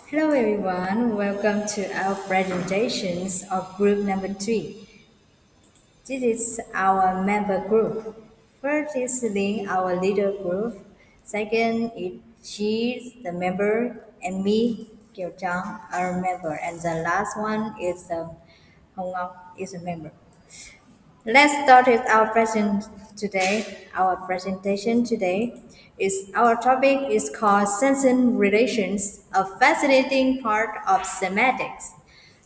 Hello everyone, welcome to our presentations of group number 3. This is our member group. First is Ling, our leader group. Second is she, the member, and me, Kiều Trang, our member. And the last one is Hong Ngọc, is a member. Let's start with our present today. Our presentation today is our topic is called sentence relations, a fascinating part of semantics.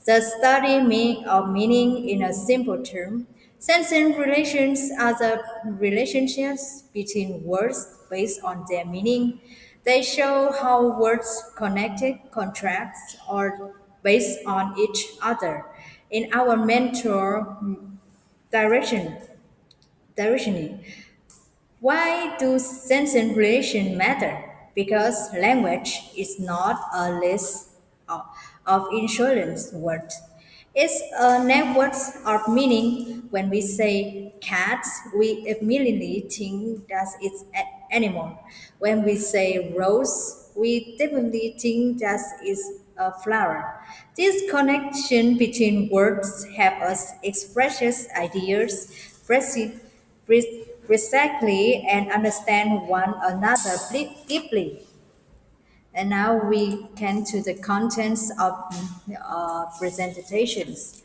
The study of meaning in a simple term. Sentence relations are the relationships between words based on their meaning. They show how words connected, contracts, or based on each other. In our mentor direction, directioning. Why do sentence relation matter? Because language is not a list of insurance words. It's a network of meaning. When we say cat, we immediately think that it's an animal. When we say rose, we definitely think that it's a flower. This connection between words help us express ideas precisely and understand one another deeply. And now we can to the contents of presentations.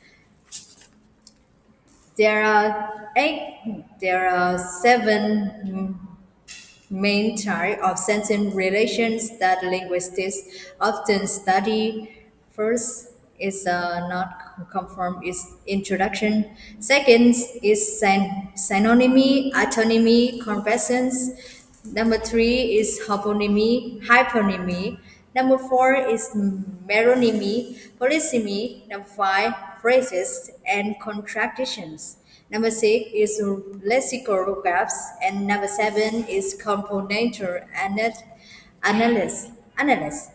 There are seven main type of sentence relations that linguists often study. First is not conform is introduction. Second is synonymy, antonymy, conversions. Number three is hyponymy. Number four is meronymy, polysemy. Number five, phrases and contradictions. Number six is lexical gaps, and number seven is componental analysis.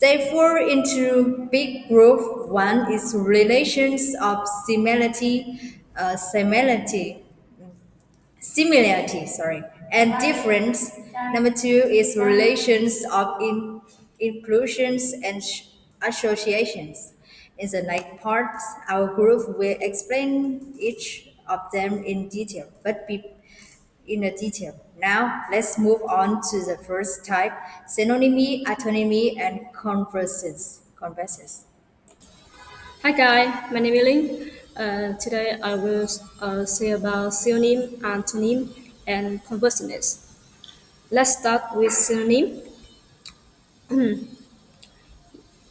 They fall into big group. One is relations of similarity, and difference. Number two is relations of inclusions and associations. In the next part, our group will explain each of them in detail, in a detail. Now, let's move on to the first type, synonymy, antonymy, and converses. Hi guys, my name is Ling. Today I will say about synonym, antonym, and conversions. Let's start with synonym.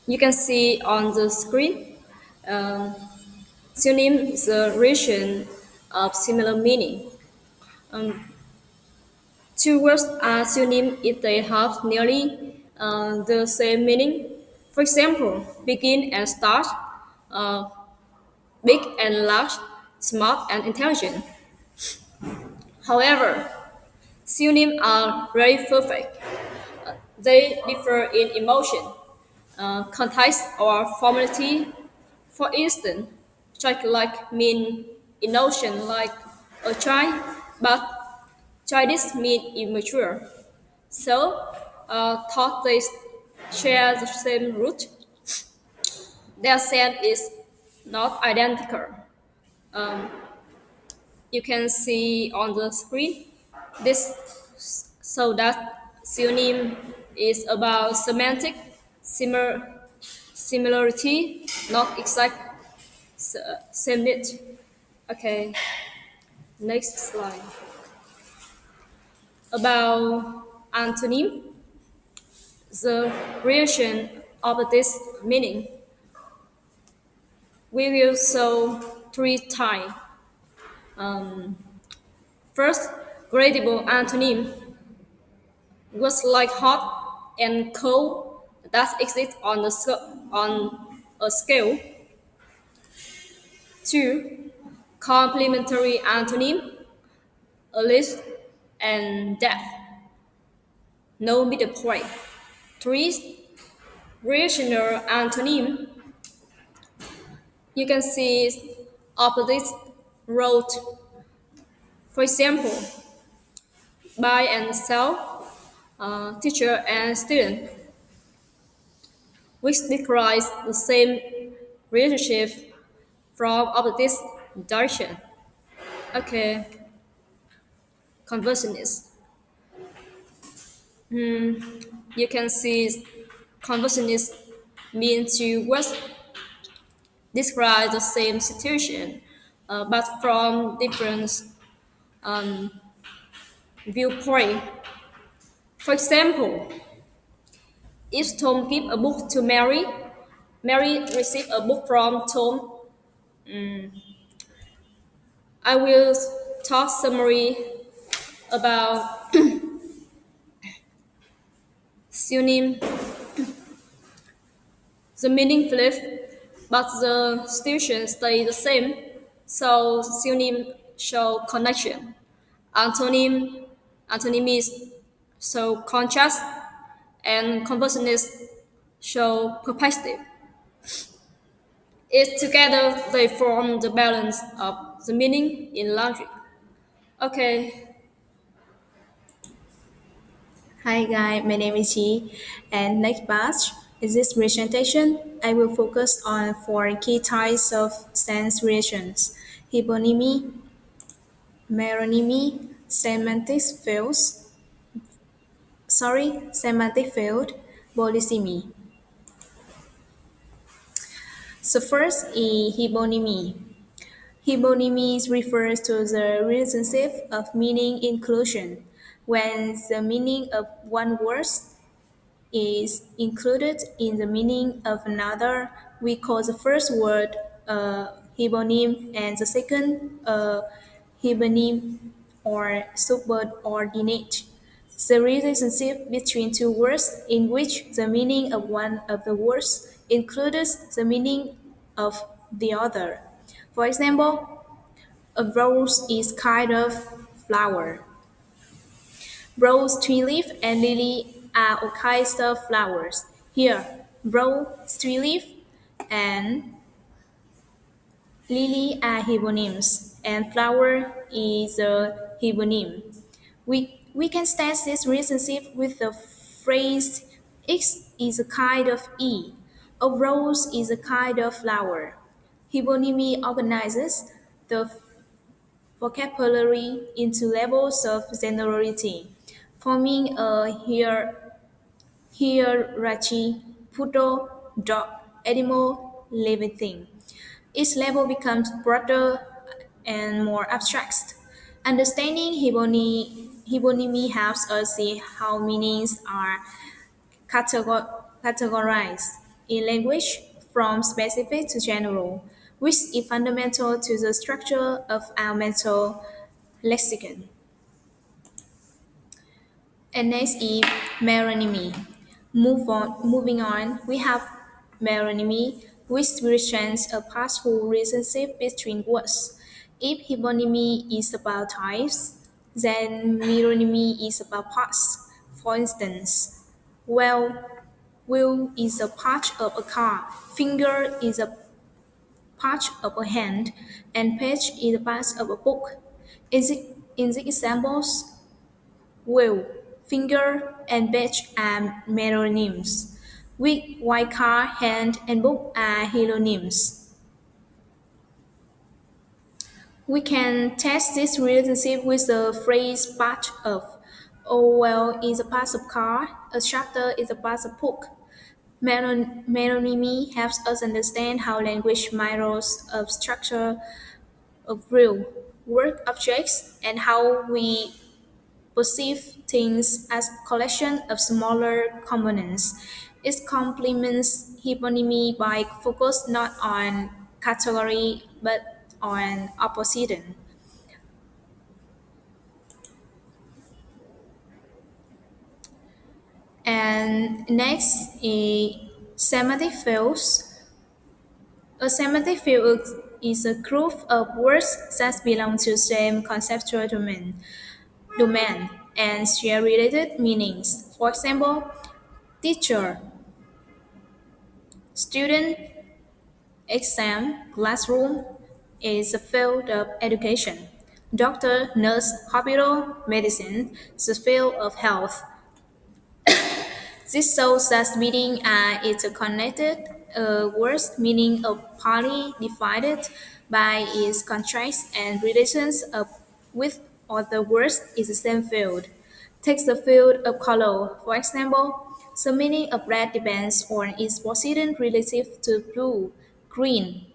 You can see on the screen, um, synonym is a relation of similar meaning. Um, Two words are synonym if they have nearly the same meaning. For example, begin and start, uh, big and large, smart and intelligent. However, synonyms are very perfect. They differ in emotion, context, or formality. For instance, childlike mean innocent like a child, but childish mean immature. So, thought they share the same root. Their sense is not identical. Um, you can see on the screen. This so that synonym is about semantic similarity, not exact sameness. Okay, next slide. About antonym, the relation of this meaning. We will show three types. Um, First, gradable antonym words like hot and cold that exist on a scale. Two, complementary antonym, a list and depth, no middle point. Three, rational antonym, you can see opposite road. For example, buy and sell, teacher and student. which describes the same relationship from opposite direction. Okay, conversionist. You can see conversionist mean two words describe the same situation, but from different viewpoint. For example, if Tom gives a book to Mary, Mary receives a book from Tom. I will talk summary about synonym. The meaning flip, but the situation stay the same. So synonym show connection. Antonym, antonyms show contrast, and conversionists show perspective. It together they form the balance of the meaning in logic. Okay, Hi guys, my name is Chi, and next batch in this presentation, I will focus on four key types of sense relations: hyponymy, meronymy, semantic field, polysemy. So first is hyponymy. Hyponymy refers to the relationship of meaning inclusion. When the meaning of one word is included in the meaning of another, we call the first word a hyponym and the second a hyponym or subordinate. The relationship between two words in which the meaning of one of the words includes the meaning of the other. For example, a rose is kind of flower. Rose, tulip, and lily are all kinds of flowers. Here, rose, tulip, and lily are hyponyms, and flower is a hyponym. We can test this relationship with the phrase X is a kind of E. A rose is a kind of flower. Hyponymy organizes the vocabulary into levels of generality, forming a hierarchy: poodle, dog, animal, living thing. Each level becomes broader and more abstract. Understanding hyponymy helps us see how meanings are categorized in language from specific to general, which is fundamental to the structure of our mental lexicon. And next is meronymy. Moving on, we have meronymy, which represents a possible relationship between words. If hyponymy is about types, then meronymy is about parts. For instance, well, wheel is a part of a car, finger is a part of a hand, and page is a part of a book. In the examples, wheel, finger, and badge are meronyms. Wig, white car, hand, and book are helonyms. We can test this relationship with the phrase part of. Oh well is a part of car, a chapter is a part of book. Meronymy helps us understand how language mirrors a structure of real work objects and how we perceive things as a collection of smaller components. It complements hyponymy by focus not on category but on opposition. And next is semantic fields. A semantic field is a group of words that belong to the same conceptual domain and share related meanings. For example, teacher, student, exam, classroom is a field of education. Doctor, nurse, hospital, medicine is a field of health. This shows that meaning are interconnected. Words meaning a party divided by its contrast and relations with other words is the same field. Take the field of color. For example, the meaning of red depends on its position relative to blue, green,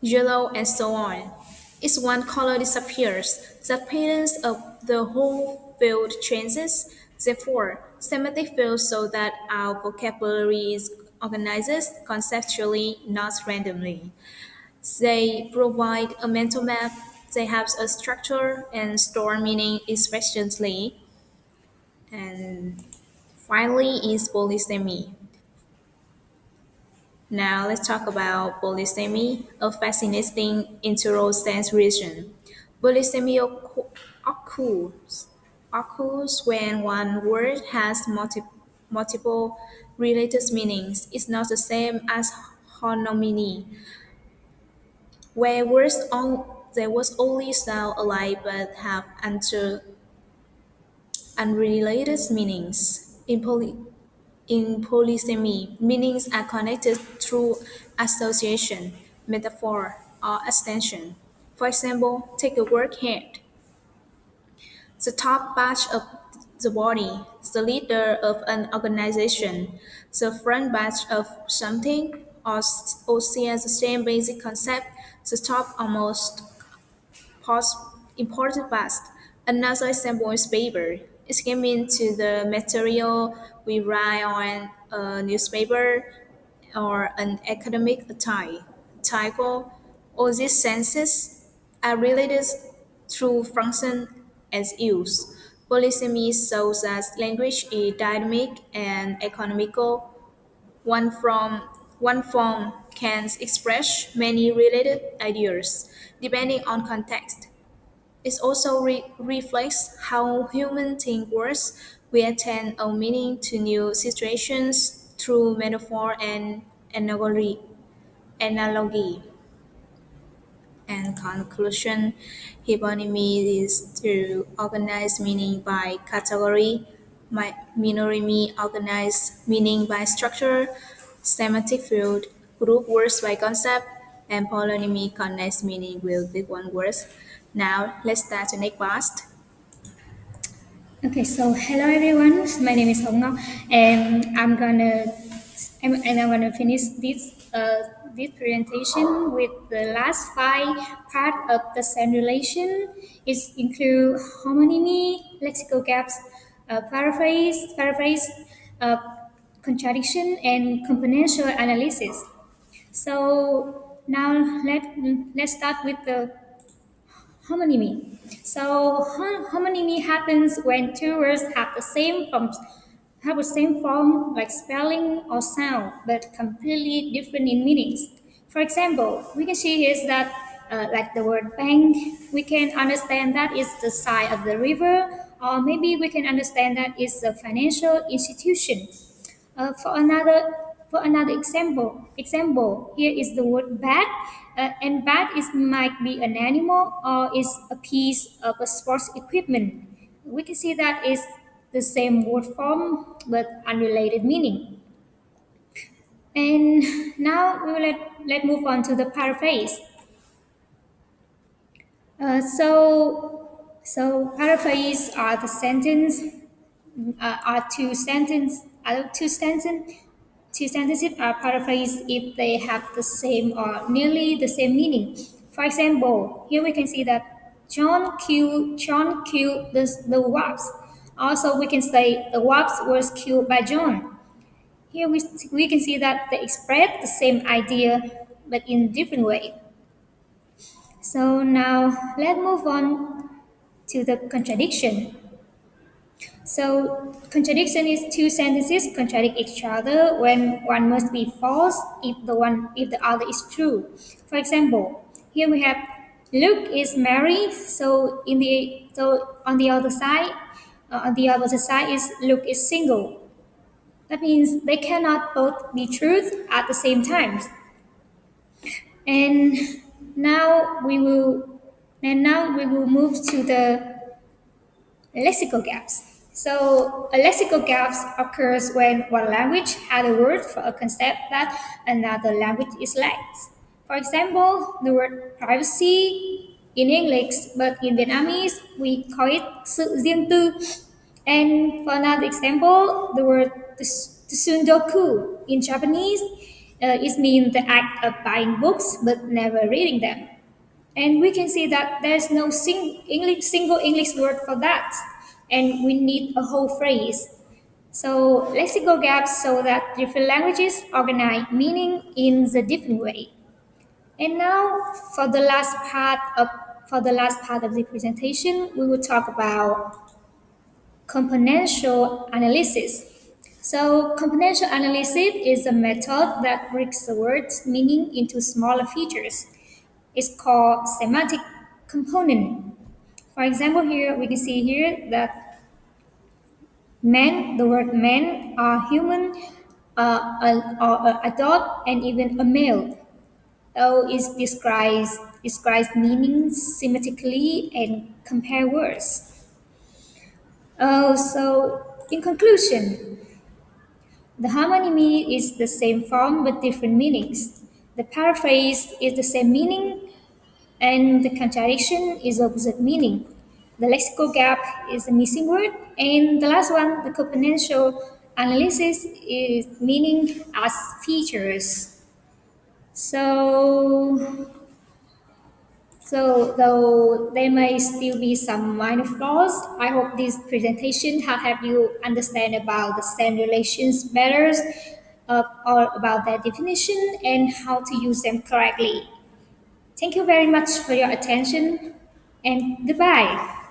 yellow, and so on. If one color disappears, the appearance of the whole field changes. Therefore, semantic fields show that our vocabulary is organized conceptually, not randomly. They provide a mental map, they have a structure and store meaning expressively. And finally is polysemy. Now let's talk about polysemy, a fascinating interrogative region. Polysemy occurs, occurs when one word has multiple related meanings. It's not the same as homonymy, where they words only sound alike but have unrelated meanings. In polysemy, meanings are connected through association, metaphor, or extension. For example, take the word head. The top part of the body, the leader of an organization, the front batch of something, or share the same basic concept, the top almost past important past. Another example is paper. It came into the material we write on a newspaper or an academic article. All these senses are related through function as use. Polysemy shows that language is dynamic and economical. One form can express many related ideas depending on context. It also reflects how humans think words. We attend a meaning to new situations through metaphor and analogy. analogy. And conclusion, hyponymy is to organize meaning by category, mononymy organize meaning by structure, semantic field group words by concept, and polonymy connects meaning with different words. Now let's start the next part. Okay, so hello everyone. My name is Hồng Ngọc, and I'm gonna finish this presentation with the last five part of the same relation. It include homonymy, lexical gaps, paraphrase, uh, contradiction, and componential analysis. So now let's start with the homonymy. So homonymy happens when two words have the same form like spelling or sound, but completely different in meanings. For example, we can see here that like the word bank, we can understand that is the side of the river, or maybe we can understand that is a financial institution. Uh, for another for another example, here is the word bat, and bat is might be an animal or is a piece of a sports equipment. We can see that is the same word form but unrelated meaning. And now we will let move on to the paraphrase. So paraphrase are the sentence are two sentence two sentences are paraphrased if they have the same or nearly the same meaning. For example, here we can see that John killed the wasp. Also, we can say the wasp was killed by John. Here we can see that they express the same idea but in different way. So now let's move on to the contradiction. So contradiction is two sentences contradict each other when one must be false if the other is true. For example, here we have Luke is married, so on the other side, on the opposite side is Luke is single. That means they cannot both be truth at the same time. And now we will and now we will move to the lexical gaps. So a lexical gap occurs when one language has a word for a concept that another language is lacks. For example, the word privacy in English, but in Vietnamese we call it sự riêng tư. And for another example, the word tsundoku in Japanese it means the act of buying books but never reading them. And we can see that there's no single English word for that, and we need a whole phrase. So lexical gaps show that different languages organize meaning in the different way. And now for the last part of the presentation, we will talk about componential analysis. So componential analysis is a method that breaks the word's meaning into smaller features. It's called semantic component. For example, here we can see here that men, the word men are human, a dog, and even a male. O is describes meanings semantically and compare words. So in conclusion, the harmony is the same form but different meanings. The paraphrase is the same meaning and the contradiction is opposite meaning. The lexical gap is the missing word, and the last one, the componential analysis, is meaning as features. So, so though there may still be some minor flaws, I hope this presentation have helped you understand about the stand relations better, or about their definition and how to use them correctly. Thank you very much for your attention and goodbye.